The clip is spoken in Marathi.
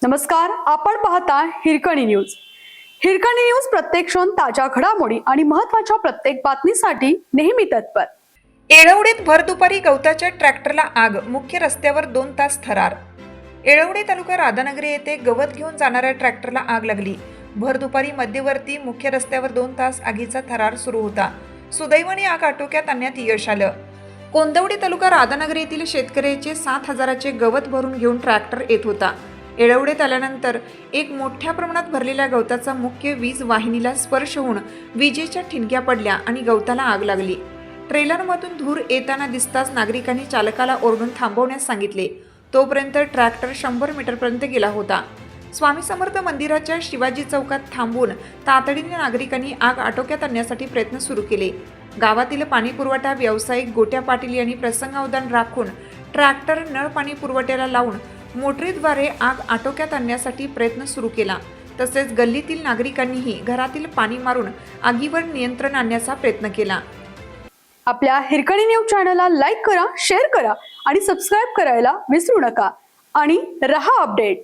नमस्कार, आपण पाहता हिरकणी न्यूज. हिरकणी न्यूज प्रत्येक क्षण ताज्या घडामोडी आणि महत्त्वाच्या प्रत्येक बातमीसाठी नेहमी तत्पर. येळवडेत भर दुपारी गवताच्या ट्रॅक्टरला आग, मुख्य रस्त्यावर 2 तास थरार. येळवडे तालुका राधानगरी येथे गवत घेऊन जाणाऱ्या ट्रॅक्टरला आग लागली. भर दुपारी मध्यवर्ती मुख्य रस्त्यावर 2 तास आगीचा थरार सुरू होता. सुदैवाने आग आटोक्यात आणण्यात यश आलं. कोंदवडी तालुका राधानगरी येथील शेतकऱ्याचे 7,000चे गवत भरून घेऊन ट्रॅक्टर येत होता. येळवडेत आल्यानंतर एक मोठ्या प्रमाणात भरलेल्या गवताचा मुख्य वीज वाहिनीला स्पर्श होऊन विजेच्या ठिणग्या पडल्या आणि गवताला आग लागली. ट्रेलरमधून धूर येताना दिसताच नागरिकांनी चालकाला ओरडून थांबवण्यास सांगितले. तोपर्यंत ट्रॅक्टर 100 मीटरपर्यंत गेला होता. स्वामी समर्थ मंदिराच्या शिवाजी चौकात थांबून तातडीने नागरिकांनी आग आटोक्यात आणण्यासाठी प्रयत्न सुरू केले. गावातील पाणी पुरवठा व्यावसायिक गोट्या पाटील यांनी प्रसंगावधान राखून ट्रॅक्टर नळ पाणी पुरवठ्याला लावून मोटरीद्वारे आग आटोक्यात आणण्यासाठी प्रयत्न सुरू केला. तसेच गल्लीतील नागरिकांनीही घरातील पाणी मारून आगीवर नियंत्रण आणण्याचा प्रयत्न केला. आपल्या हिरकणी न्यूज चॅनलला लाईक करा, शेअर करा आणि सबस्क्राईब करायला विसरू नका आणि रहा अपडेट.